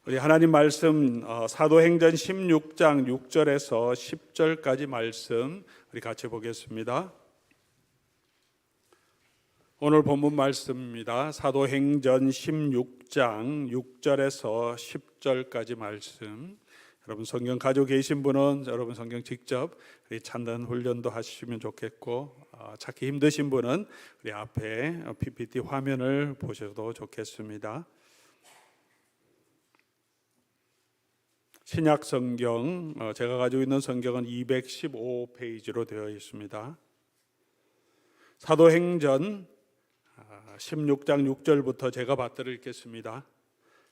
우리 하나님 말씀 사도행전 16장 6절에서 10절까지 말씀 우리 같이 보겠습니다. 오늘 본문 말씀입니다. 사도행전 16장 6절에서 10절까지 말씀. 여러분 성경 가지고 계신 분은 여러분 성경 직접 우리 찾는 훈련도 하시면 좋겠고, 찾기 힘드신 분은 우리 앞에 PPT 화면을 보셔도 좋겠습니다. 신약 성경, 제가 가지고 있는 성경은 215페이지로 되어 있습니다. 사도행전 16장 6절부터 제가 받들어 읽겠습니다.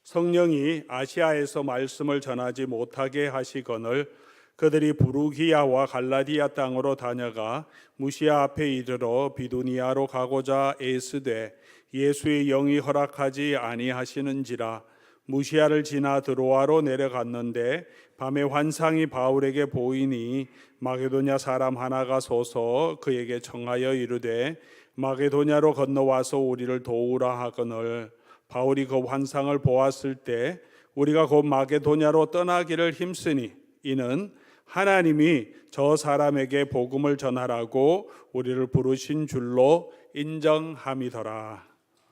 성령이 아시아에서 말씀을 전하지 못하게 하시거늘 그들이 부르기아와 갈라디아 땅으로 다녀가 무시아 앞에 이르러 비두니아로 가고자 애쓰되 예수의 영이 허락하지 아니하시는지라. 무시아를 지나 드로아로 내려갔는데 밤에 환상이 바울에게 보이니 마게도냐 사람 하나가 서서 그에게 청하여 이르되 마게도냐로 건너와서 우리를 도우라 하거늘 바울이 그 환상을 보았을 때 우리가 곧 마게도냐로 떠나기를 힘쓰니 이는 하나님이 저 사람에게 복음을 전하라고 우리를 부르신 줄로 인정함이더라.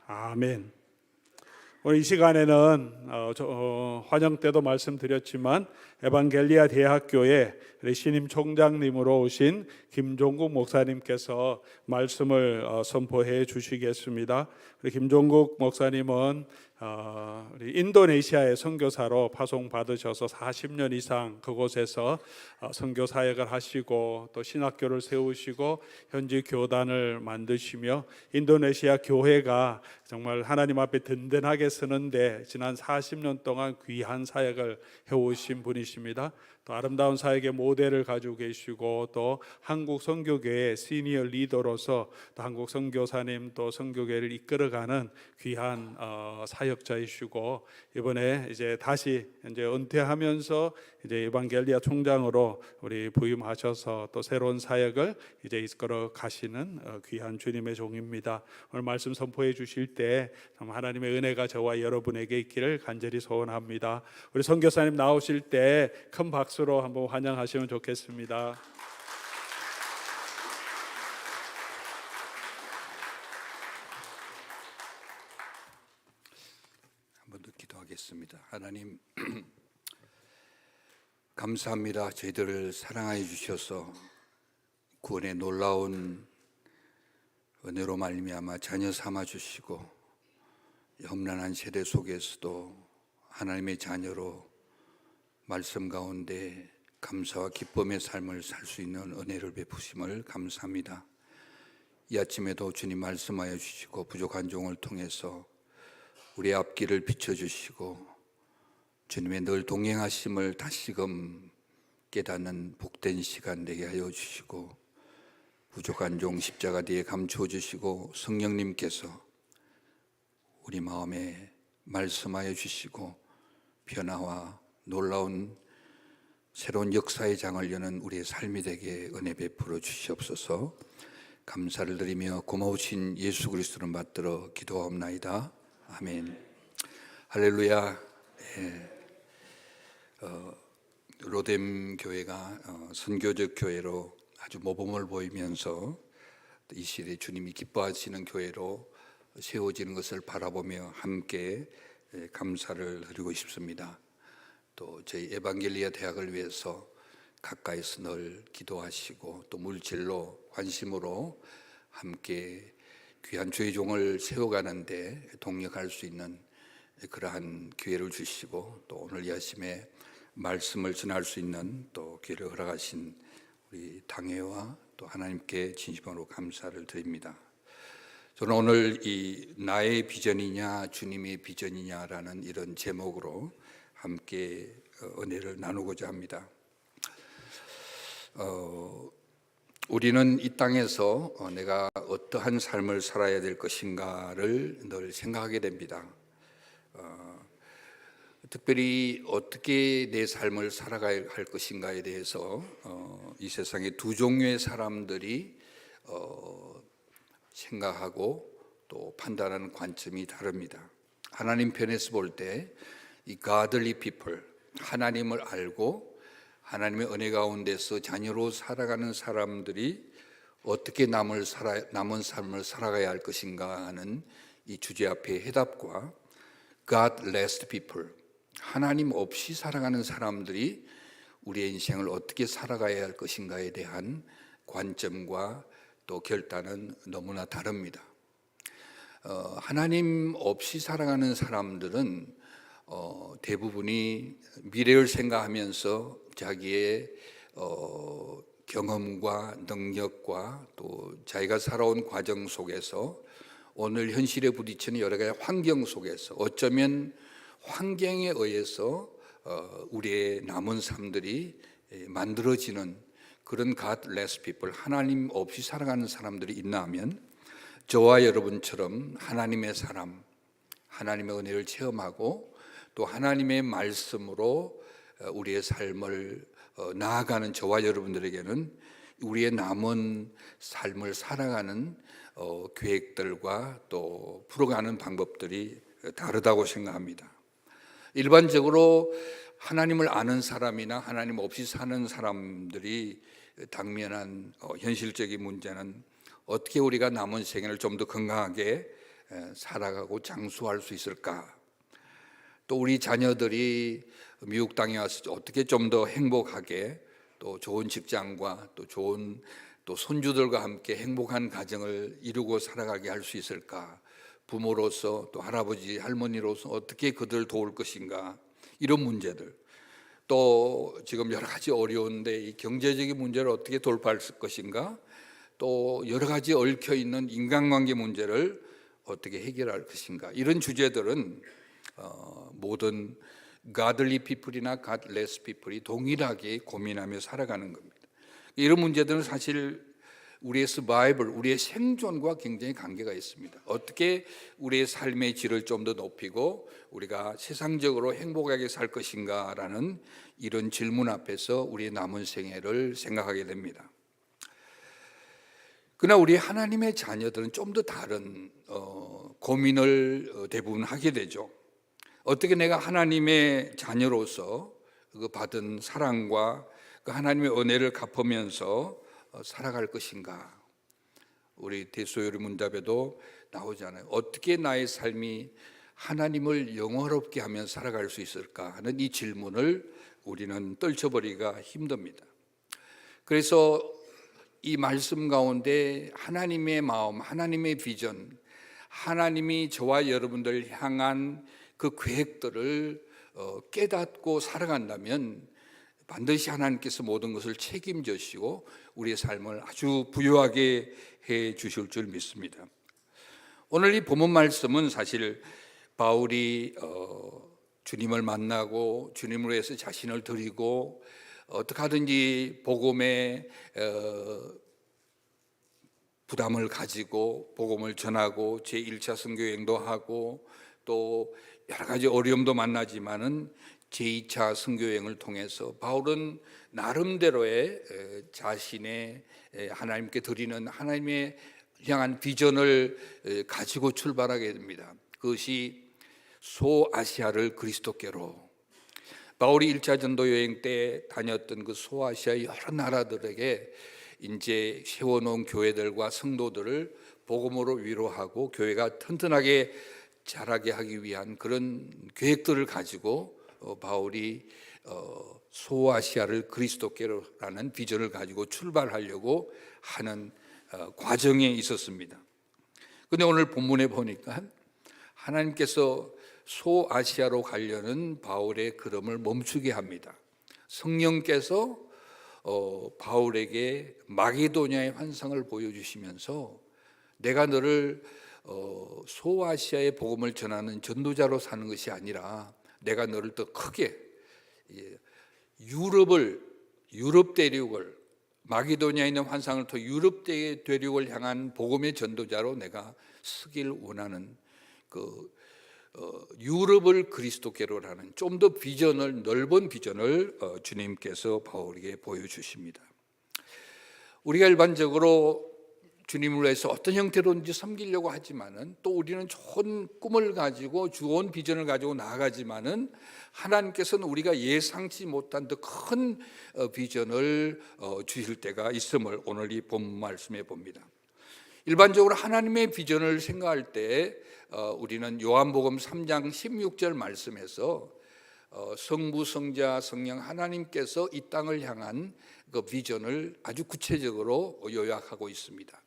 아멘. 오늘 이 시간에는 환영 때도 말씀드렸지만 에반겔리아 대학교에 신임 총장님으로 오신 김종국 목사님께서 말씀을 선포해 주시겠습니다. 우리 김종국 목사님은 우리 인도네시아의 선교사로 파송 받으셔서 40년 이상 그곳에서 선교 사역을 하시고 또 신학교를 세우시고 현지 교단을 만드시며 인도네시아 교회가 정말 하나님 앞에 든든하게 서는데 지난 40년 동안 귀한 사역을 해오신 분이십니다. 또 아름다운 사역의 모델을 가지고 계시고 또 한국 선교교회 시니어 리더로서 또 한국 선교사님 또 선교교회를 이끌어가는 귀한 사역자이시고 이번에 이제 다시 이제 은퇴하면서 이제 에반겔리아 총장으로 우리 부임하셔서 또 새로운 사역을 이제 이끌어 가시는 귀한 주님의 종입니다. 오늘 말씀 선포해 주실 때 하나님의 은혜가 저와 여러분에게 있기를 간절히 소원합니다. 우리 선교사님 나오실 때 큰 박수로 한번 환영하시면 좋겠습니다. 한번 더 기도하겠습니다. 하나님 감사합니다. 저희들을 사랑하여 주셔서 구원의 놀라운 은혜로 말미암아 자녀 삼아 주시고 험난한 세대 속에서도 하나님의 자녀로 말씀 가운데 감사와 기쁨의 삶을 살 수 있는 은혜를 베푸심을 감사합니다. 이 아침에도 주님 말씀하여 주시고 부족한 종을 통해서 우리의 앞길을 비춰주시고 주님의 늘 동행하심을 다시금 깨닫는 복된 시간 되게 하여 주시고 부족한 종 십자가 뒤에 감추어 주시고 성령님께서 우리 마음에 말씀하여 주시고 변화와 놀라운 새로운 역사의 장을 여는 우리의 삶이 되게 은혜 베풀어 주시옵소서. 감사를 드리며 고마우신 예수 그리스도를 받들어 기도하옵나이다. 아멘. 할렐루야. 로뎀 교회가 선교적 교회로 아주 모범을 보이면서 이 시대에 주님이 기뻐하시는 교회로 세워지는 것을 바라보며 함께 감사를 드리고 싶습니다. 또 저희 에반겔리아 대학을 위해서 가까이서 늘 기도하시고 또 물질로 관심으로 함께 귀한 주의 종을 세워가는데 동력할 수 있는 그러한 기회를 주시고 또 오늘 이 아침에 말씀을 전할 수 있는 또 기회를 허락하신 우리 당회와 또 하나님께 진심으로 감사를 드립니다. 저는 오늘 이 나의 비전이냐 주님의 비전이냐라는 이런 제목으로 함께 은혜를 나누고자 합니다. 우리는 이 땅에서 내가 어떠한 삶을 살아야 될 것인가를 늘 생각하게 됩니다. 특별히 어떻게 내 삶을 살아가야 할 것인가에 대해서 이 세상에 두 종류의 사람들이 생각하고 또 판단하는 관점이 다릅니다. 하나님 편에서 볼 때 이 godly people, 하나님을 알고 하나님의 은혜 가운데서 자녀로 살아가는 사람들이 어떻게 남은 삶을 살아가야 할 것인가 하는 이 주제 앞에 해답과 godless people, 하나님 없이 살아가는 사람들이 우리의 인생을 어떻게 살아가야 할 것인가에 대한 관점과 또 결단은 너무나 다릅니다. 하나님 없이 살아가는 사람들은 대부분이 미래를 생각하면서 자기의 경험과 능력과 또 자기가 살아온 과정 속에서 오늘 현실에 부딪히는 여러 가지 환경 속에서 어쩌면 환경에 의해서 우리의 남은 삶들이 만들어지는 그런 godless people, 하나님 없이 살아가는 사람들이 있나 하면 저와 여러분처럼 하나님의 사람, 하나님의 은혜를 체험하고 또 하나님의 말씀으로 우리의 삶을 나아가는 저와 여러분들에게는 우리의 남은 삶을 살아가는 계획들과 또 풀어가는 방법들이 다르다고 생각합니다. 일반적으로 하나님을 아는 사람이나 하나님 없이 사는 사람들이 당면한 현실적인 문제는 어떻게 우리가 남은 생애를 좀 더 건강하게 살아가고 장수할 수 있을까? 또 우리 자녀들이 미국 땅에 와서 어떻게 좀 더 행복하게 또 좋은 직장과 또 좋은 또 손주들과 함께 행복한 가정을 이루고 살아가게 할 수 있을까? 부모로서 또 할아버지 할머니로서 어떻게 그들을 도울 것인가? 이런 문제들, 또 지금 여러 가지 어려운데 이 경제적인 문제를 어떻게 돌파할 것인가? 또 여러 가지 얽혀 있는 인간관계 문제를 어떻게 해결할 것인가? 이런 주제들은 모든 godly people이나 godless people이 동일하게 고민하며 살아가는 겁니다. 이런 문제들은 사실 우리의 survival, 우리의 생존과 굉장히 관계가 있습니다. 어떻게 우리의 삶의 질을 좀 더 높이고 우리가 세상적으로 행복하게 살 것인가라는 이런 질문 앞에서 우리의 남은 생애를 생각하게 됩니다. 그러나 우리 하나님의 자녀들은 좀 더 다른 고민을 대부분 하게 되죠. 어떻게 내가 하나님의 자녀로서 그 받은 사랑과 그 하나님의 은혜를 갚으면서 살아갈 것인가? 우리 대소요리 문답에도 나오잖아요. 어떻게 나의 삶이 하나님을 영화롭게 하며 살아갈 수 있을까 하는 이 질문을 우리는 떨쳐버리기가 힘듭니다. 그래서 이 말씀 가운데 하나님의 마음, 하나님의 비전, 하나님이 저와 여러분들 향한 그 계획들을 깨닫고 살아간다면 반드시 하나님께서 모든 것을 책임지시고 우리의 삶을 아주 부유하게 해 주실 줄 믿습니다. 오늘 이 본문 말씀은 사실 바울이 주님을 만나고 주님으로 해서 자신을 드리고 어떻게 하든지 복음에 부담을 가지고 복음을 전하고 제1차 선교여행도 하고 또 여러 가지 어려움도 만나지만은 제2차 선교여행을 통해서 바울은 나름대로의 자신의 하나님께 드리는 하나님의 향한 비전을 가지고 출발하게 됩니다. 그것이 소아시아를 그리스도께로, 바울이 1차 전도 여행 때 다녔던 그 소아시아의 여러 나라들에게 이제 세워놓은 교회들과 성도들을 복음으로 위로하고 교회가 튼튼하게 자라게 하기 위한 그런 계획들을 가지고 바울이 소아시아를 그리스도께로라는 비전을 가지고 출발하려고 하는 과정에 있었습니다. 그런데 오늘 본문에 보니까 하나님께서 소아시아로 가려는 바울의 걸음을 멈추게 합니다. 성령께서 바울에게 마게도냐의 환상을 보여주시면서 내가 너를 소아시아의 복음을 전하는 전도자로 사는 것이 아니라 내가 너를 더 크게 유럽 대륙을, 마게도냐에 있는 환상을 통해 유럽 대륙을 향한 복음의 전도자로 내가 쓰길 원하는 그 유럽을 그리스도께로라는 좀 더 비전을, 넓은 비전을 주님께서 바울에게 보여주십니다. 우리가 일반적으로 주님을 위해서 어떤 형태로든지 섬기려고 하지만은 또 우리는 좋은 꿈을 가지고 좋은 비전을 가지고 나아가지만은 하나님께서는 우리가 예상치 못한 더 큰 비전을 주실 때가 있음을 오늘 이 본문 말씀에 봅니다. 일반적으로 하나님의 비전을 생각할 때 우리는 요한복음 3장 16절 말씀에서 성부, 성자, 성령 하나님께서 이 땅을 향한 그 비전을 아주 구체적으로 요약하고 있습니다.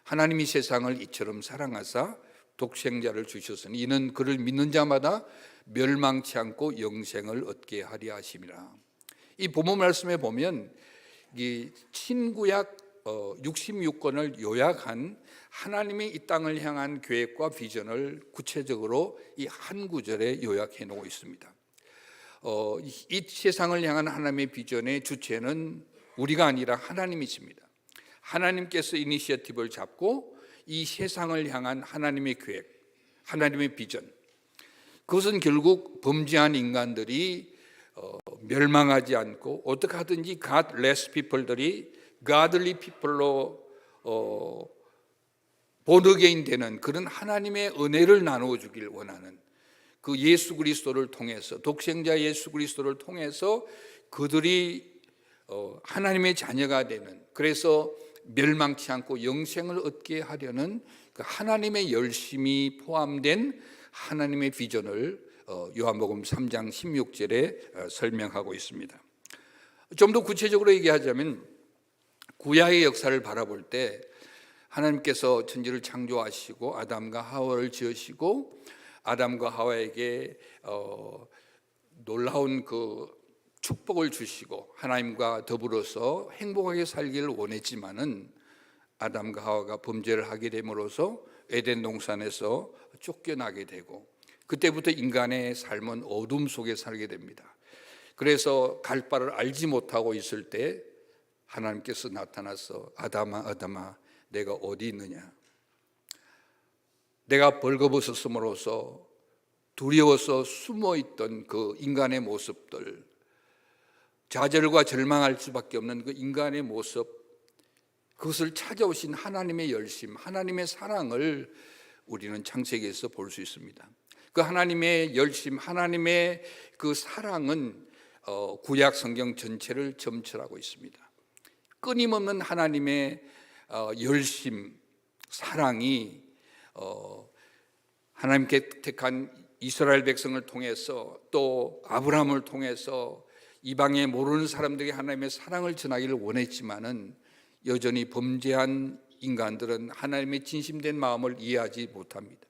하나님이 세상을 이처럼 사랑하사 독생자를 주셨으니 이는 그를 믿는 자마다 멸망치 않고 영생을 얻게 하려 하심이라. 이 본문 말씀에 보면 이 신구약 66권을 요약한 하나님이 이 땅을 향한 계획과 비전을 구체적으로 이 한 구절에 요약해 놓고 있습니다. 이 세상을 향한 하나님의 비전의 주체는 우리가 아니라 하나님이십니다. 하나님께서 이니시어티브를 잡고 이 세상을 향한 하나님의 계획, 하나님의 비전, 그것은 결국 범죄한 인간들이 멸망하지 않고 어떻게 하든지 godless people들이 godly people로 born again 되는 그런 하나님의 은혜를 나누어 주길 원하는 그 예수 그리스도를 통해서, 독생자 예수 그리스도를 통해서 그들이 하나님의 자녀가 되는, 그래서 멸망치 않고 영생을 얻게 하려는 그 하나님의 열심이 포함된 하나님의 비전을 요한복음 3장 16절에 설명하고 있습니다. 좀 더 구체적으로 얘기하자면 구약의 역사를 바라볼 때 하나님께서 천지를 창조하시고 아담과 하와를 지으시고 아담과 하와에게 놀라운 그 축복을 주시고 하나님과 더불어서 행복하게 살기를 원했지만은 아담과 하와가 범죄를 하게 됨으로써 에덴 동산에서 쫓겨나게 되고 그때부터 인간의 삶은 어둠 속에 살게 됩니다. 그래서 갈 바를 알지 못하고 있을 때 하나님께서 나타나서 아담아 아담아 내가 어디 있느냐, 내가 벌거벗었음으로써 두려워서 숨어있던 그 인간의 모습들, 좌절과 절망할 수밖에 없는 그 인간의 모습, 그것을 찾아오신 하나님의 열심, 하나님의 사랑을 우리는 창세기에서 볼 수 있습니다. 그 하나님의 열심, 하나님의 그 사랑은 구약 성경 전체를 점철하고 있습니다. 끊임없는 하나님의 열심, 사랑이 하나님께 택한 이스라엘 백성을 통해서 또 아브라함을 통해서 이방에 모르는 사람들에게 하나님의 사랑을 전하기를 원했지만은 여전히 범죄한 인간들은 하나님의 진심된 마음을 이해하지 못합니다.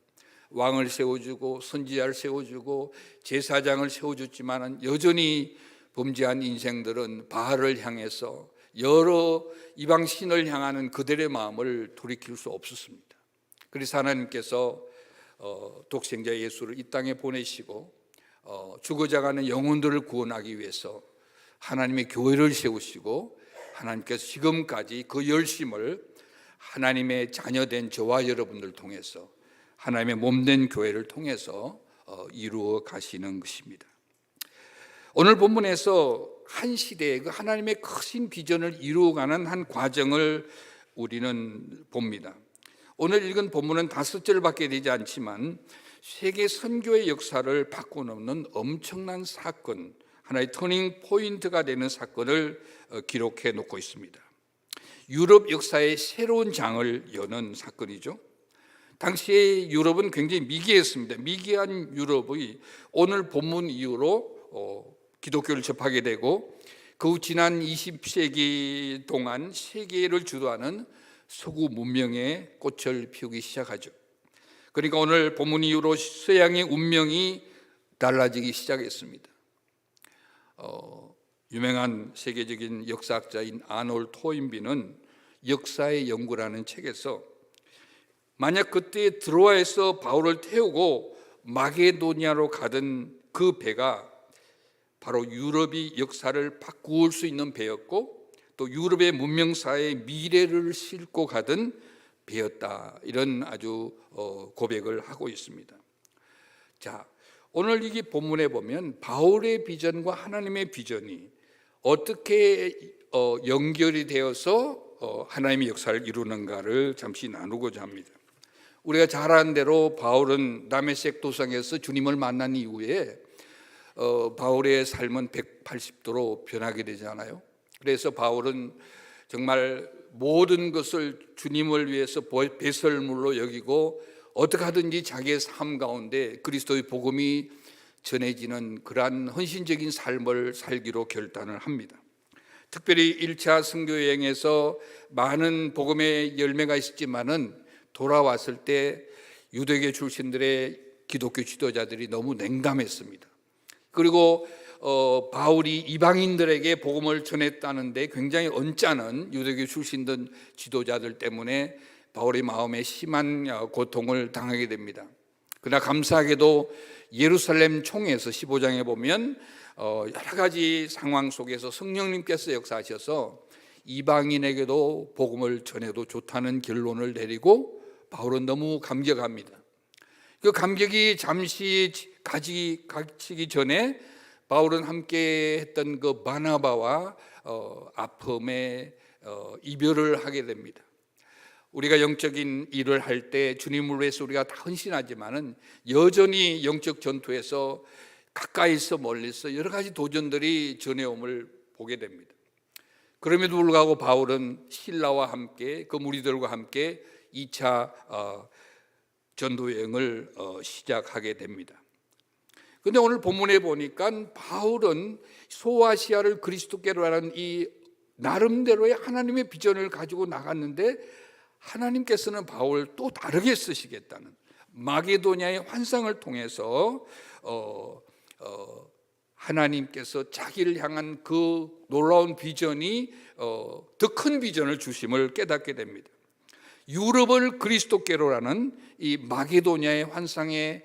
왕을 세워주고 선지자를 세워주고 제사장을 세워줬지만은 여전히 범죄한 인생들은 바알을 향해서 여러 이방 신을 향하는 그들의 마음을 돌이킬 수 없었습니다. 그래서 하나님께서 독생자 예수를 이 땅에 보내시고 죽어져 가는 영혼들을 구원하기 위해서 하나님의 교회를 세우시고 하나님께서 지금까지 그 열심을 하나님의 자녀된 저와 여러분들 통해서 하나님의 몸된 교회를 통해서 이루어 가시는 것입니다. 오늘 본문에서 한 시대에 그 하나님의 크신 비전을 이루어가는 한 과정을 우리는 봅니다. 오늘 읽은 본문은 5절밖에 되지 않지만 세계 선교의 역사를 바꿔놓는 엄청난 사건, 하나의 터닝 포인트가 되는 사건을 기록해 놓고 있습니다. 유럽 역사의 새로운 장을 여는 사건이죠. 당시에 유럽은 굉장히 미개했습니다. 미개한 유럽이 오늘 본문 이후로 기독교를 접하게 되고 그 지난 20세기 동안 세계를 주도하는 서구 문명의 꽃을 피우기 시작하죠. 그러니까 오늘 본문 이후로 서양의 운명이 달라지기 시작했습니다. 유명한 세계적인 역사학자인 아놀 토인비는 역사의 연구라는 책에서 만약 그때 드로아에서 바울을 태우고 마게도니아로 가던 그 배가 바로 유럽이 역사를 바꿀 수 있는 배였고 또 유럽의 문명사의 미래를 싣고 가던 배였다, 이런 아주 고백을 하고 있습니다. 자, 오늘 이 본문에 보면 바울의 비전과 하나님의 비전이 어떻게 연결이 되어서 하나님의 역사를 이루는가를 잠시 나누고자 합니다. 우리가 잘 아는 대로 바울은 다메섹 도상에서 주님을 만난 이후에 바울의 삶은 180도로 변하게 되잖아요. 그래서 바울은 정말 모든 것을 주님을 위해서 배설물로 여기고 어떻게 하든지 자기의 삶 가운데 그리스도의 복음이 전해지는 그러한 헌신적인 삶을 살기로 결단을 합니다. 특별히 1차 선교여행에서 많은 복음의 열매가 있었지만은 돌아왔을 때 유대교 출신들의 기독교 지도자들이 너무 냉담했습니다. 그리고 바울이 이방인들에게 복음을 전했다는데 굉장히 언짢은 유대교 출신들 지도자들 때문에 바울의 마음에 심한 고통을 당하게 됩니다. 그러나 감사하게도 예루살렘 총회에서 15장에 보면 여러 가지 상황 속에서 성령님께서 역사하셔서 이방인에게도 복음을 전해도 좋다는 결론을 내리고 바울은 너무 감격합니다. 그 감격이 잠시 가시기 전에 바울은 함께 했던 그 바나바와 아픔의 이별을 하게 됩니다. 우리가 영적인 일을 할 때 주님을 위해서 우리가 다 헌신하지만은 여전히 영적 전투에서 가까이서 멀리서 여러 가지 도전들이 전해옴을 보게 됩니다. 그럼에도 불구하고 바울은 실라와 함께 그 무리들과 함께 2차 전도여행을 시작하게 됩니다. 그런데 오늘 본문에 보니까 바울은 소아시아를 그리스도께로 하는 이 나름대로의 하나님의 비전을 가지고 나갔는데 하나님께서는 바울을 또 다르게 쓰시겠다는 마게도냐의 환상을 통해서 하나님께서 자기를 향한 그 놀라운 비전이 더 큰 비전을 주심을 깨닫게 됩니다. 유럽을 그리스도께로라는 이 마게도냐의 환상의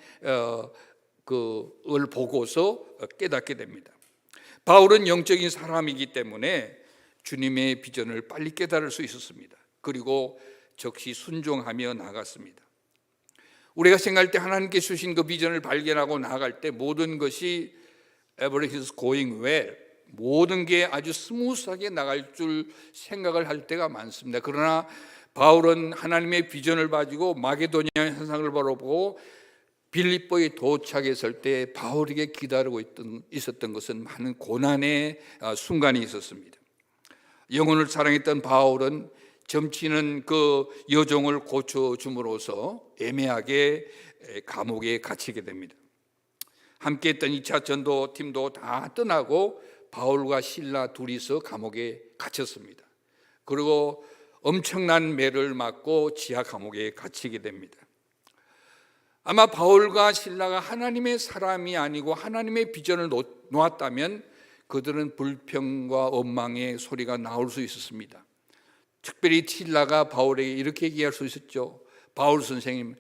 그을 보고서 깨닫게 됩니다. 바울은 영적인 사람이기 때문에 주님의 비전을 빨리 깨달을 수 있었습니다. 그리고 즉시 순종하며 나갔습니다. 우리가 생각할 때 하나님께 주신 그 비전을 발견하고 나갈 때 모든 것이 everything is going well, 모든 게 아주 스무스하게 나갈 줄 생각을 할 때가 많습니다. 그러나 바울은 하나님의 비전을 가지고 마게도냐 현상을 바라보고 빌립보에 도착했을 때 바울에게 기다리고 있었던 것은 많은 고난의 순간이 있었습니다. 영혼을 사랑했던 바울은 점치는 그 여종을 고쳐줌으로써 애매하게 감옥에 갇히게 됩니다. 함께했던 2차 전도팀도 다 떠나고 바울과 실라 둘이서 감옥에 갇혔습니다. 그리고 엄청난 매를 맞고 지하 감옥에 갇히게 됩니다. 아마 바울과 실라가 하나님의 사람이 아니고 하나님의 비전을 놓았다면 그들은 불평과 원망의 소리가 나올 수 있었습니다. 특별히 실라가 바울에게 이렇게 얘기할 수 있었죠. 바울 선생님,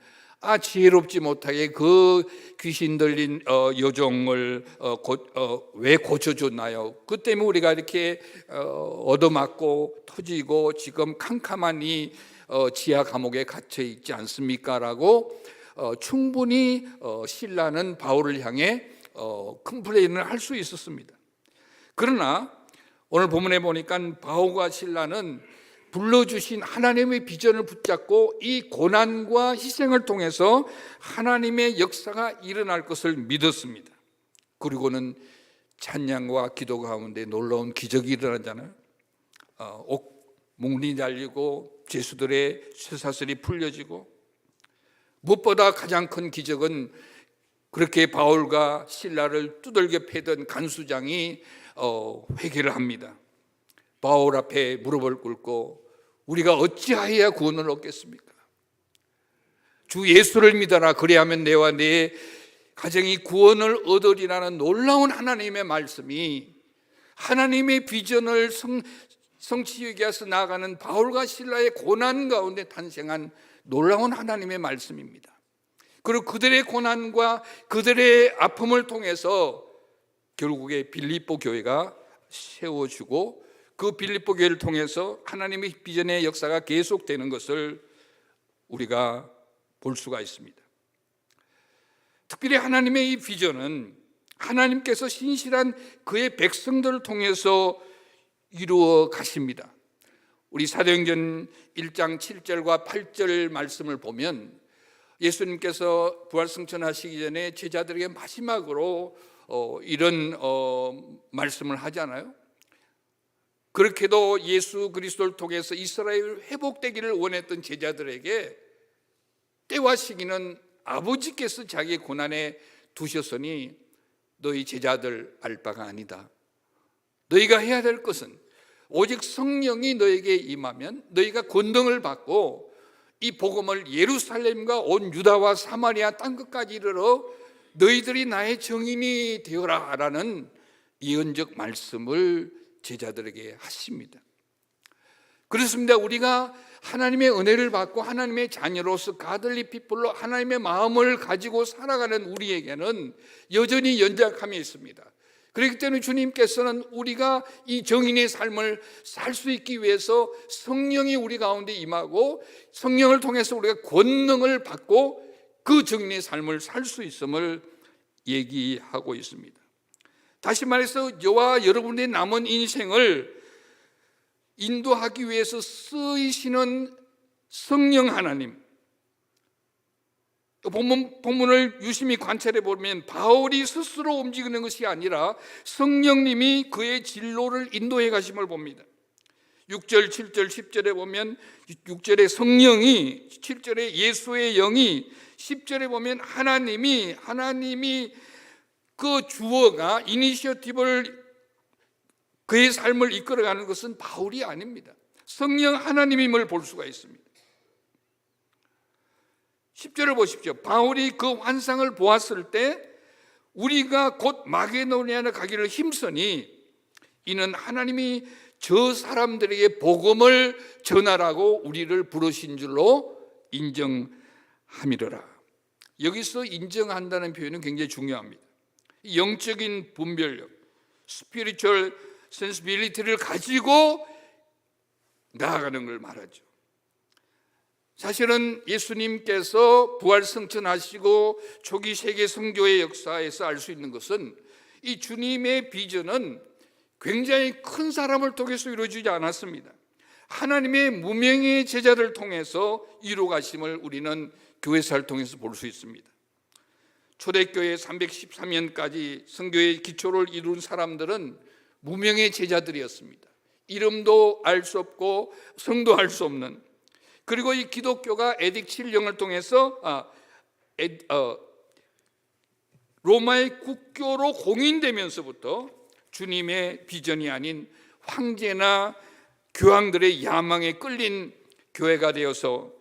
지혜롭지 못하게 그 귀신 들린 여종을 왜 고쳐줬나요? 그 때문에 우리가 이렇게 얻어맞고 터지고 지금 캄캄하니 지하 감옥에 갇혀 있지 않습니까? 라고 충분히 실라는 바울을 향해 컴플레인을 할 수 있었습니다. 그러나 오늘 본문에 보니까 바울과 실라는 불러주신 하나님의 비전을 붙잡고 이 고난과 희생을 통해서 하나님의 역사가 일어날 것을 믿었습니다. 그리고는 찬양과 기도 가운데 놀라운 기적이 일어나잖아요. 몽니 달리고 죄수들의 쇠사슬이 풀려지고, 무엇보다 가장 큰 기적은 그렇게 바울과 실라를 두들겨 패던 간수장이 회개를 합니다. 바울 앞에 무릎을 꿇고 우리가 어찌하여야 구원을 얻겠습니까? 주 예수를 믿어라. 그리하면 내와 내 가정이 구원을 얻으리라는 놀라운 하나님의 말씀이 하나님의 비전을 성취하기 위해서 나아가는 바울과 실라의 고난 가운데 탄생한 놀라운 하나님의 말씀입니다. 그리고 그들의 고난과 그들의 아픔을 통해서 결국에 빌립보 교회가 세워지고 그 빌립보 교회를 통해서 하나님의 비전의 역사가 계속되는 것을 우리가 볼 수가 있습니다. 특별히 하나님의 이 비전은 하나님께서 신실한 그의 백성들을 통해서 이루어 가십니다. 우리 사도행전 1장 7절과 8절 말씀을 보면 예수님께서 부활승천하시기 전에 제자들에게 마지막으로 이런 말씀을 하잖아요. 그렇게도 예수 그리스도를 통해서 이스라엘 회복되기를 원했던 제자들에게 때와 시기는 아버지께서 자기의 고난에 두셨으니 너희 제자들 알 바가 아니다. 너희가 해야 될 것은 오직 성령이 너에게 임하면 너희가 권능을 받고 이 복음을 예루살렘과 온 유다와 사마리아 땅끝까지 이르러 너희들이 나의 증인이 되어라 라는 예언적 말씀을 제자들에게 하십니다. 그렇습니다. 우리가 하나님의 은혜를 받고 하나님의 자녀로서 가들리 피플로 하나님의 마음을 가지고 살아가는 우리에게는 여전히 연약함이 있습니다. 그렇기 때문에 주님께서는 우리가 이 정인의 삶을 살 수 있기 위해서 성령이 우리 가운데 임하고 성령을 통해서 우리가 권능을 받고 그 정인의 삶을 살 수 있음을 얘기하고 있습니다. 다시 말해서 저와 여러분의 남은 인생을 인도하기 위해서 쓰이시는 성령 하나님, 본문을 유심히 관찰해 보면 바울이 스스로 움직이는 것이 아니라 성령님이 그의 진로를 인도해 가심을 봅니다. 6절, 7절, 10절에 보면 6절에 성령이, 7절에 예수의 영이, 10절에 보면 하나님이 그 주어가 이니셔티브를 그의 삶을 이끌어가는 것은 바울이 아닙니다. 성령 하나님임을 볼 수가 있습니다. 10절을 보십시오. 바울이 그 환상을 보았을 때 우리가 곧 마게도니아로 가기를 힘쓰니 이는 하나님이 저 사람들에게 복음을 전하라고 우리를 부르신 줄로 인정함이로라. 여기서 인정한다는 표현은 굉장히 중요합니다. 영적인 분별력, spiritual sensibility를 가지고 나아가는 걸 말하죠. 사실은 예수님께서 부활승천하시고 초기 세계 선교의 역사에서 알 수 있는 것은 이 주님의 비전은 굉장히 큰 사람을 통해서 이루어지지 않았습니다. 하나님의 무명의 제자를 통해서 이루어가심을 우리는 교회사를 통해서 볼 수 있습니다. 초대교회 313년까지 선교의 기초를 이룬 사람들은 무명의 제자들이었습니다. 이름도 알 수 없고 성도 알 수 없는, 그리고 이 기독교가 에딕 7령을 통해서 로마의 국교로 공인되면서부터 주님의 비전이 아닌 황제나 교황들의 야망에 끌린 교회가 되어서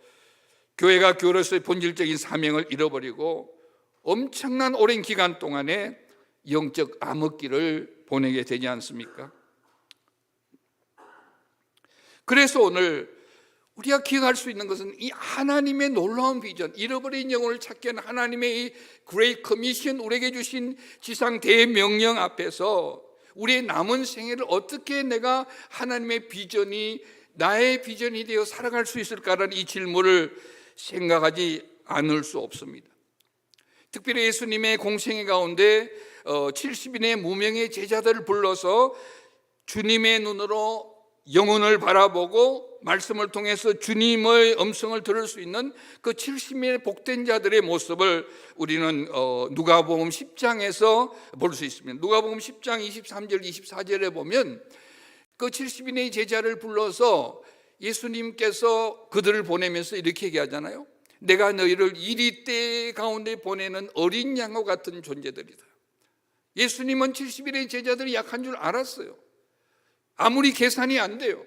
교회가 교회로서의 본질적인 사명을 잃어버리고 엄청난 오랜 기간 동안에 영적 암흑기를 보내게 되지 않습니까? 그래서 오늘 우리가 기억할 수 있는 것은 이 하나님의 놀라운 비전, 잃어버린 영혼을 찾게 하는 하나님의 이 Great Commission, 우리에게 주신 지상 대명령 앞에서 우리의 남은 생애를 어떻게 내가 하나님의 비전이 나의 비전이 되어 살아갈 수 있을까라는 이 질문을 생각하지 않을 수 없습니다. 특별히 예수님의 공생애 가운데 70인의 무명의 제자들을 불러서 주님의 눈으로 영혼을 바라보고 말씀을 통해서 주님의 음성을 들을 수 있는 그 70인의 복된 자들의 모습을 우리는 누가복음 10장에서 볼 수 있습니다. 누가복음 10장 23절 24절에 보면 그 70인의 제자를 불러서 예수님께서 그들을 보내면서 이렇게 얘기하잖아요. 내가 너희를 이리때 가운데 보내는 어린 양과 같은 존재들이다. 예수님은 70인의 제자들이 약한 줄 알았어요. 아무리 계산이 안 돼요.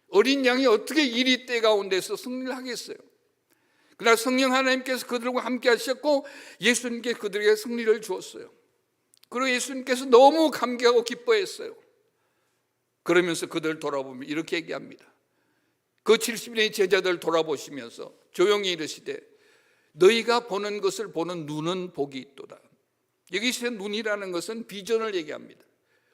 어린 양이 어떻게 이리때 가운데서 승리를 하겠어요? 그러나 성령 하나님께서 그들과 함께 하셨고 예수님께 그들에게 승리를 주었어요. 그리고 예수님께서 너무 감격하고 기뻐했어요. 그러면서 그들을 돌아보면 이렇게 얘기합니다. 그 70인의 제자들 돌아보시면서 조용히 이르시되 너희가 보는 것을 보는 눈은 복이 있도다. 여기서 눈이라는 것은 비전을 얘기합니다.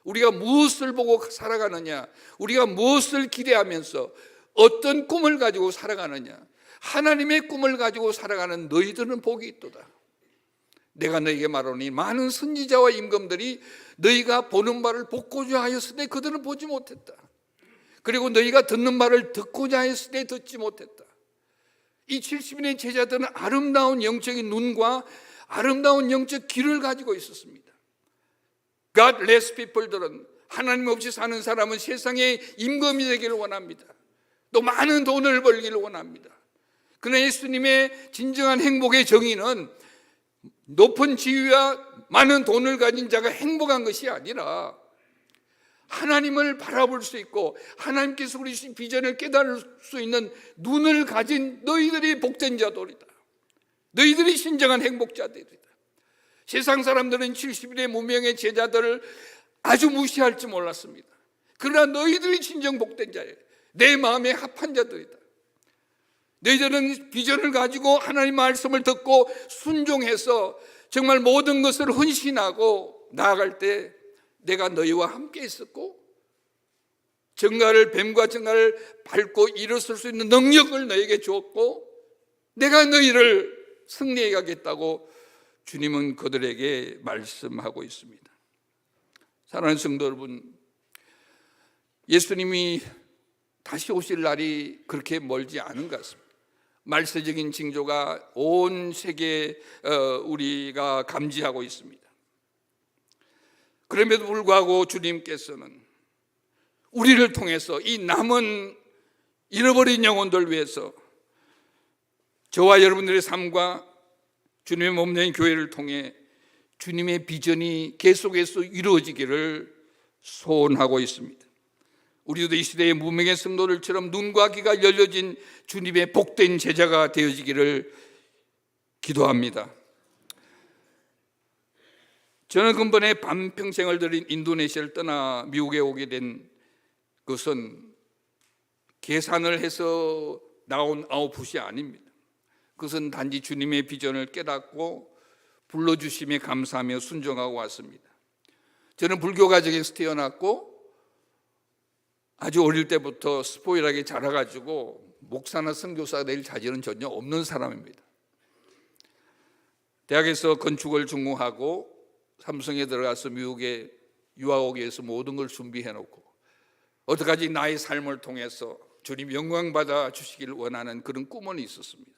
우리가 무엇을 보고 살아가느냐, 우리가 무엇을 기대하면서 어떤 꿈을 가지고 살아가느냐, 하나님의 꿈을 가지고 살아가는 너희들은 복이 있도다. 내가 너희에게 말하노니 많은 선지자와 임금들이 너희가 보는 바를 복고자 하였으되 그들은 보지 못했다. 그리고 너희가 듣는 말을 듣고자 했을 때 듣지 못했다. 이 70인의 제자들은 아름다운 영적인 눈과 아름다운 영적 귀를 가지고 있었습니다. Godless people들은, 하나님 없이 사는 사람은 세상의 임금이 되기를 원합니다. 또 많은 돈을 벌기를 원합니다. 그러나 예수님의 진정한 행복의 정의는 높은 지위와 많은 돈을 가진 자가 행복한 것이 아니라 하나님을 바라볼 수 있고 하나님께서 우리 비전을 깨달을 수 있는 눈을 가진 너희들이 복된 자들이다. 너희들이 진정한 행복자들이다. 세상 사람들은 70일의 무명의 제자들을 아주 무시할지 몰랐습니다. 그러나 너희들이 진정 복된 자예요. 내 마음에 합한 자들이다. 너희들은 비전을 가지고 하나님 말씀을 듣고 순종해서 정말 모든 것을 헌신하고 나아갈 때 내가 너희와 함께 있었고 뱀과 정갈을 밟고 일어설 수 있는 능력을 너에게 주었고 내가 너희를 승리해 가겠다고 주님은 그들에게 말씀하고 있습니다. 사랑하는 성도 여러분, 예수님이 다시 오실 날이 그렇게 멀지 않은 것 같습니다. 말세적인 징조가 온 세계에 우리가 감지하고 있습니다. 그럼에도 불구하고 주님께서는 우리를 통해서 이 남은 잃어버린 영혼들 위해서 저와 여러분들의 삶과 주님의 몸된 교회를 통해 주님의 비전이 계속해서 이루어지기를 소원하고 있습니다. 우리도 이 시대의 무명의 성도들처럼 눈과 귀가 열려진 주님의 복된 제자가 되어지기를 기도합니다. 저는 근본에 반평생을 들인 인도네시아를 떠나 미국에 오게 된 것은 계산을 해서 나온 아웃풋이 아닙니다. 그것은 단지 주님의 비전을 깨닫고 불러주심에 감사하며 순종하고 왔습니다. 저는 불교 가정에서 태어났고 아주 어릴 때부터 스포일하게 자라가지고 목사나 선교사가 될 자질은 전혀 없는 사람입니다. 대학에서 건축을 전공하고 삼성에 들어가서 미국에 유학 오기 위해서 모든 걸 준비해놓고 어떡하지 나의 삶을 통해서 주님 영광받아 주시기를 원하는 그런 꿈은 있었습니다.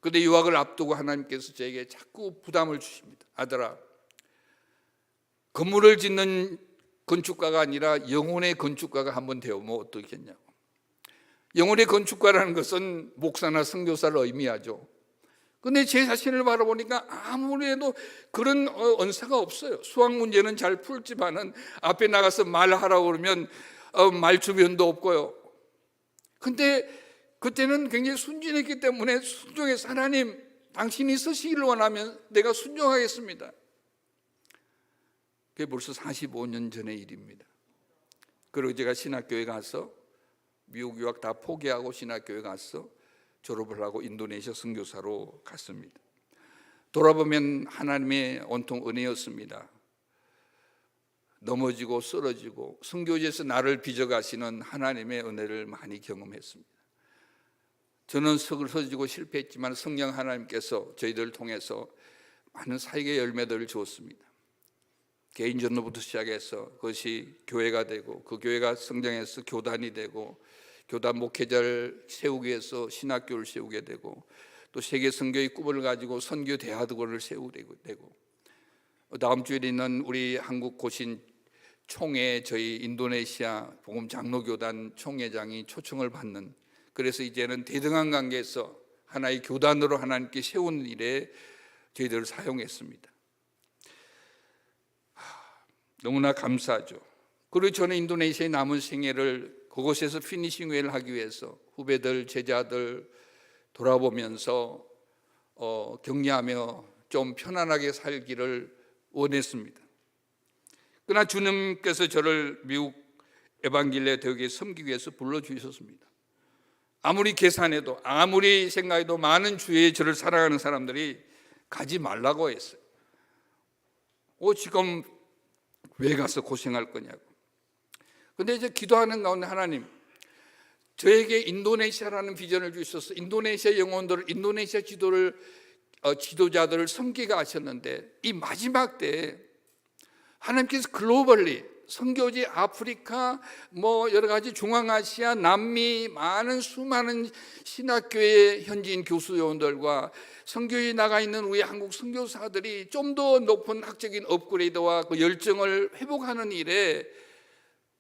그런데 유학을 앞두고 하나님께서 저에게 자꾸 부담을 주십니다. 아들아, 건물을 짓는 건축가가 아니라 영혼의 건축가가 한번 되어보면 어떻겠냐고. 영혼의 건축가라는 것은 목사나 선교사를 의미하죠. 그런데 제 자신을 바라보니까 아무래도 그런 언사가 없어요. 수학 문제는 잘 풀지만은 앞에 나가서 말하라고 그러면 말 주변도 없고요. 근데 그때는 굉장히 순진했기 때문에 순종해서 하나님 당신이 쓰시기를 원하면 내가 순종하겠습니다. 그게 벌써 45년 전의 일입니다. 그리고 제가 신학교에 가서 미국 유학 다 포기하고 신학교에 가서 졸업을 하고 인도네시아 선교사로 갔습니다. 돌아보면 하나님의 온통 은혜였습니다. 넘어지고 쓰러지고 선교지에서 나를 빚어가시는 하나님의 은혜를 많이 경험했습니다. 저는 쓰러지고 실패했지만 성령 하나님께서 저희들을 통해서 많은 사역의 열매들을 주었습니다. 개인 전도부터 시작해서 그것이 교회가 되고 그 교회가 성장해서 교단이 되고 교단 목회자를 세우기 위해서 신학교를 세우게 되고 또 세계 선교의 꿈을 가지고 선교 대학원을 세우게 되고 다음 주에 있는 우리 한국 고신 총회 저희 인도네시아 복음 장로교단 총회장이 초청을 받는, 그래서 이제는 대등한 관계에서 하나의 교단으로 하나님께 세우는 일에 저희들을 사용했습니다. 너무나 감사하죠. 그리고 저는 인도네시아의 남은 생애를 그곳에서 피니싱 웨이를 하기 위해서 후배들, 제자들 돌아보면서 격려하며 좀 편안하게 살기를 원했습니다. 그러나 주님께서 저를 미국 에반겔리아 대학에 섬기기 위해서 불러주셨습니다. 아무리 계산해도 아무리 생각해도 많은 주위에 저를 사랑하는 사람들이 가지 말라고 했어요. 지금 왜 가서 고생할 거냐고. 근데 이제 기도하는 가운데 하나님, 저에게 인도네시아라는 비전을 주셔서 인도네시아 영혼들을, 인도네시아 지도자들을 섬기게 하셨는데 이 마지막 때에 하나님께서 글로벌리 선교지 아프리카, 여러 가지 중앙아시아, 남미 많은 수많은 신학교의 현지인 교수 요원들과 선교에 나가 있는 우리 한국 선교사들이 좀 더 높은 학적인 업그레이드와 그 열정을 회복하는 일에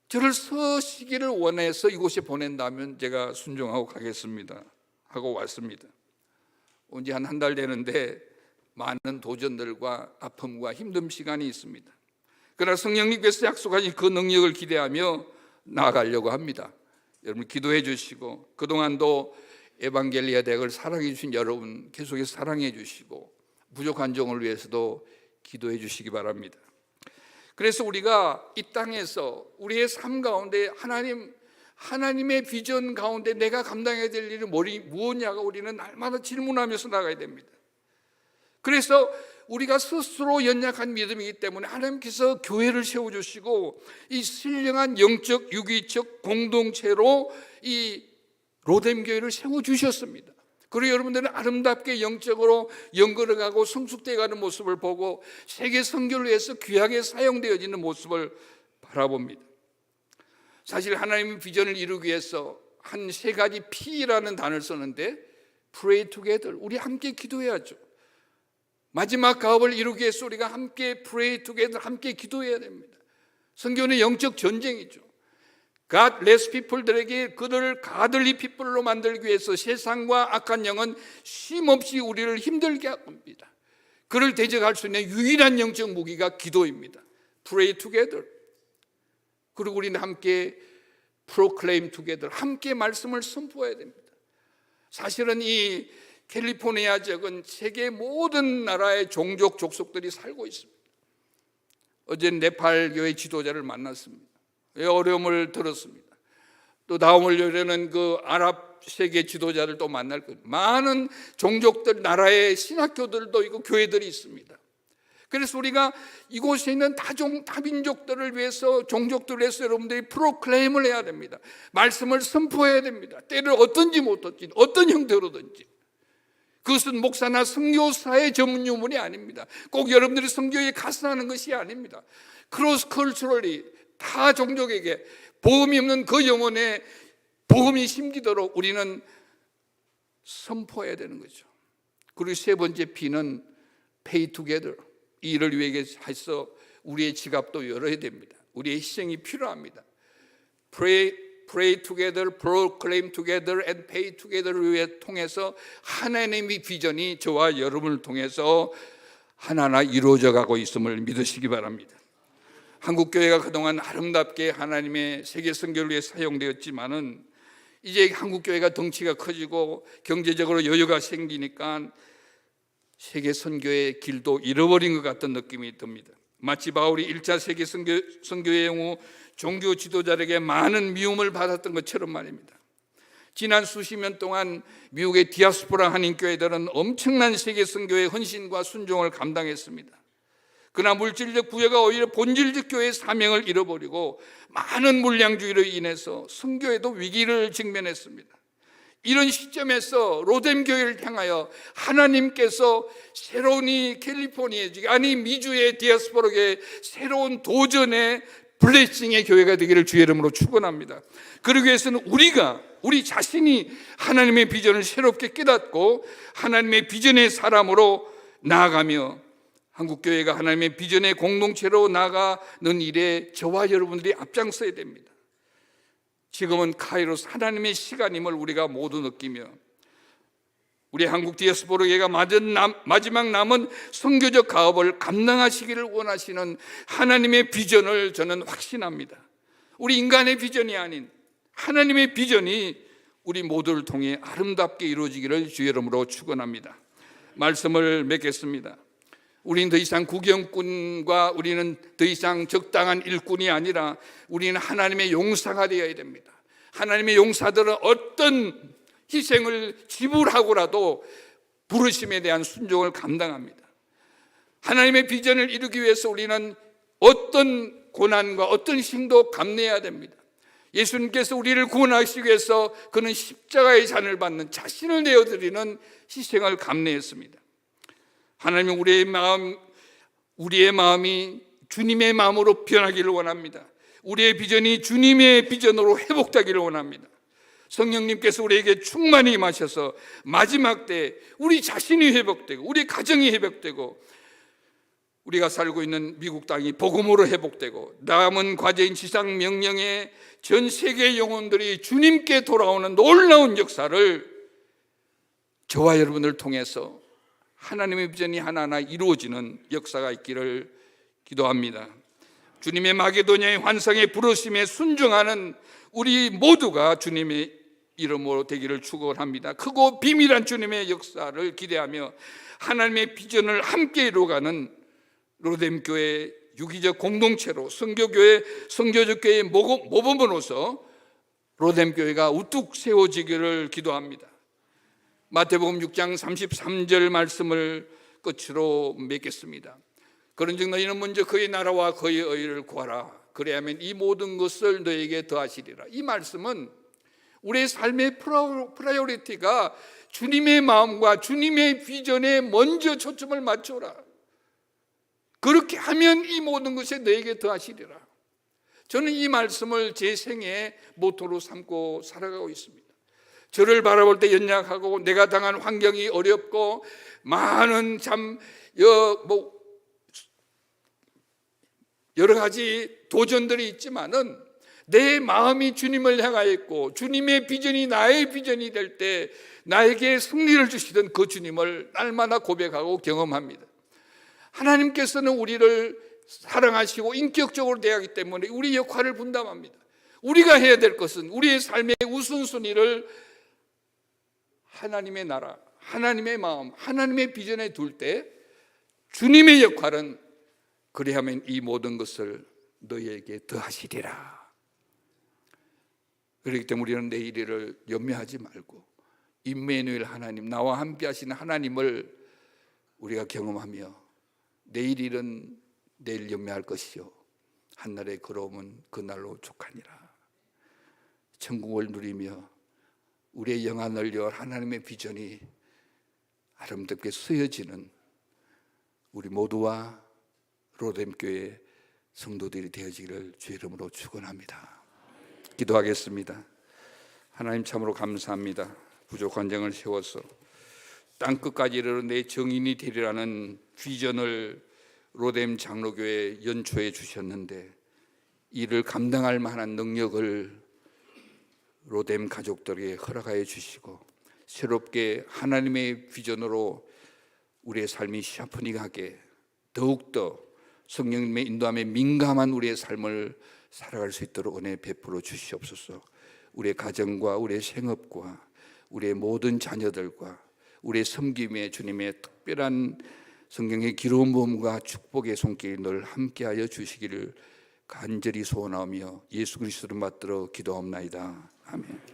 저를 서시기를 원해서 이곳에 보낸다면 제가 순종하고 가겠습니다 하고 왔습니다. 온 지 한 달 되는데 많은 도전들과 아픔과 힘든 시간이 있습니다. 그러나 성령님께서 약속하신 그 능력을 기대하며 나아가려고 합니다. 여러분 기도해 주시고, 그동안도 에반겔리아 대학을 사랑해 주신 여러분 계속해서 사랑해 주시고, 부족한 종을 위해서도 기도해 주시기 바랍니다. 그래서 우리가 이 땅에서 우리의 삶 가운데 하나님의 비전 가운데 내가 감당해야 될 일이 무엇냐가 우리는 날마다 질문하면서 나가야 됩니다. 그래서 우리가 스스로 연약한 믿음이기 때문에 하나님께서 교회를 세워주시고 이 신령한 영적 유기적 공동체로 이 로뎀교회를 세워주셨습니다. 그리고 여러분들은 아름답게 영적으로 연걸어가고 성숙되어가는 모습을 보고 세계 선교를 위해서 귀하게 사용되어지는 모습을 바라봅니다. 사실 하나님의 비전을 이루기 위해서 한 세 가지 P라는 단어를 썼는데, Pray together, 우리 함께 기도해야죠. 마지막 가업을 이루기 위해서 우리가 함께 Pray together, 함께 기도해야 됩니다. 선교는 영적 전쟁이죠. God less people들에게 그들을 가들리 people로 만들기 위해서 세상과 악한 영은 쉼없이 우리를 힘들게 합니다. 그를 대적할 수 있는 유일한 영적 무기가 기도입니다. Pray together. 그리고 우리는 함께 proclaim together, 함께 말씀을 선포해야 됩니다. 사실은 이 캘리포니아 지역은 세계 모든 나라의 종족 족속들이 살고 있습니다. 어제 네팔 교회 지도자를 만났습니다. 어려움을 들었습니다. 또 다음 월요일에는 그 아랍 세계 지도자를 또 만날 거예요. 많은 종족들, 나라의 신학교들도 있고 교회들이 있습니다. 그래서 우리가 이곳에 있는 다민족들을 위해서, 종족들을 위해서 여러분들이 프로클레임을 해야 됩니다. 말씀을 선포해야 됩니다. 때를 어떤지 못할지, 어떤 형태로든지. 그것은 목사나 선교사의 전문 유문이 아닙니다. 꼭 여러분들이 선교에 가서 하는 것이 아닙니다. 크로스 컬처럴리 다 종족에게 복음이 없는 그 영혼에 복음이 심기도록 우리는 선포해야 되는 거죠. 그리고 세 번째 P는 pay together. 이 일을 위해서 우리의 지갑도 열어야 됩니다. 우리의 희생이 필요합니다. Pray together, proclaim together, and pay together를 통해서 하나님의 비전이 저와 여러분을 통해서 하나하나 이루어져 가고 있음을 믿으시기 바랍니다. 한국교회가 그동안 아름답게 하나님의 세계 선교를 위해 사용되었지만은 이제 한국교회가 덩치가 커지고 경제적으로 여유가 생기니까 세계 선교의 길도 잃어버린 것 같은 느낌이 듭니다. 마치 바울이 1차 세계 선교여행 후 종교 지도자에게 많은 미움을 받았던 것처럼 말입니다. 지난 수십 년 동안 미국의 디아스포라 한인교회들은 엄청난 세계 선교의 헌신과 순종을 감당했습니다. 그러나 물질적 부여가 오히려 본질적 교회의 사명을 잃어버리고 많은 물량주의로 인해서 선교에도 위기를 직면했습니다. 이런 시점에서 로뎀교회를 향하여 하나님께서 새로운 이 캘리포니아, 아니 미주의 디아스포라의 새로운 도전의 블레싱의 교회가 되기를 주의 이름으로 축원합니다. 그러기 위해서는 우리 자신이 하나님의 비전을 새롭게 깨닫고 하나님의 비전의 사람으로 나아가며 한국교회가 하나님의 비전의 공동체로 나아가는 일에 저와 여러분들이 앞장서야 됩니다. 지금은 카이로스 하나님의 시간임을 우리가 모두 느끼며 우리 한국 디아스포라계가 마지막 남은 선교적 가업을 감당하시기를 원하시는 하나님의 비전을 저는 확신합니다. 우리 인간의 비전이 아닌 하나님의 비전이 우리 모두를 통해 아름답게 이루어지기를 주의 이름으로 축원합니다. 말씀을 맺겠습니다. 우리는 더 이상 구경꾼과 우리는 더 이상 적당한 일꾼이 아니라 우리는 하나님의 용사가 되어야 됩니다. 하나님의 용사들은 어떤 희생을 지불하고라도 부르심에 대한 순종을 감당합니다. 하나님의 비전을 이루기 위해서 우리는 어떤 고난과 어떤 힘도 감내해야 됩니다. 예수님께서 우리를 구원하시기 위해서 그는 십자가의 잔을 받는 자신을 내어드리는 희생을 감내했습니다. 하나님은 우리의 마음이 주님의 마음으로 변하기를 원합니다. 우리의 비전이 주님의 비전으로 회복되기를 원합니다. 성령님께서 우리에게 충만히 임하셔서 마지막 때 우리 자신이 회복되고 우리 가정이 회복되고 우리가 살고 있는 미국 땅이 복음으로 회복되고 남은 과제인 지상 명령의 전 세계 영혼들이 주님께 돌아오는 놀라운 역사를 저와 여러분을 통해서 하나님의 비전이 하나하나 이루어지는 역사가 있기를 기도합니다. 주님의 마게도냐의 환상의 부르심에 순종하는 우리 모두가 주님의 이름으로 되기를 축원합니다. 크고 비밀한 주님의 역사를 기대하며 하나님의 비전을 함께 이루어가는 로뎀교회 유기적 공동체로 선교적 교회의 모범으로서 로뎀교회가 우뚝 세워지기를 기도합니다. 마태복음 6장 33절 말씀을 끝으로 맺겠습니다. 그런즉 너희는 먼저 그의 나라와 그의 의를 구하라. 그래야만 이 모든 것을 너에게 더하시리라. 이 말씀은 우리의 삶의 프라이어리티가 주님의 마음과 주님의 비전에 먼저 초점을 맞춰라. 그렇게 하면 이 모든 것이 너에게 더하시리라. 저는 이 말씀을 제 생의 모토로 삼고 살아가고 있습니다. 저를 바라볼 때 연약하고 내가 당한 환경이 어렵고 많은 여러 가지 도전들이 있지만은 내 마음이 주님을 향하여 있고 주님의 비전이 나의 비전이 될 때 나에게 승리를 주시던 그 주님을 날마다 고백하고 경험합니다. 하나님께서는 우리를 사랑하시고 인격적으로 대하기 때문에 우리 역할을 분담합니다. 우리가 해야 될 것은 우리의 삶의 우선순위를 하나님의 나라, 하나님의 마음, 하나님의 비전에 둘 때 주님의 역할은 그리하면 이 모든 것을 너희에게 더하시리라. 그렇기 때문에 우리는 내일 일을 염려하지 말고 임마누엘 하나님, 나와 함께 하시는 하나님을 우리가 경험하며 내일 일은 내일 염려할 것이요 한날의 걸어옴은 그날로 족하니라. 천국을 누리며 우리의 영안을 열 하나님의 비전이 아름답게 쓰여지는 우리 모두와 로뎀교회 성도들이 되어지기를 주의 이름으로 축원합니다. 기도하겠습니다. 하나님 참으로 감사합니다. 부족한 점을 세워서 땅끝까지 이르러 내 정인이 되리라는 비전을 로뎀 장로교회에 연초해 주셨는데 이를 감당할 만한 능력을 로뎀 가족들에게 허락하여 주시고 새롭게 하나님의 비전으로 우리의 삶이 샤프닝하게 더욱더 성령님의 인도함에 민감한 우리의 삶을 살아갈 수 있도록 은혜 베풀어 주시옵소서. 우리의 가정과 우리의 생업과 우리의 모든 자녀들과 우리의 섬김에 주님의 특별한 성경의 기로운 몸과 축복의 손길이 늘 함께하여 주시기를 간절히 소원하며 예수 그리스도를 받들어 기도하옵나이다. 아멘.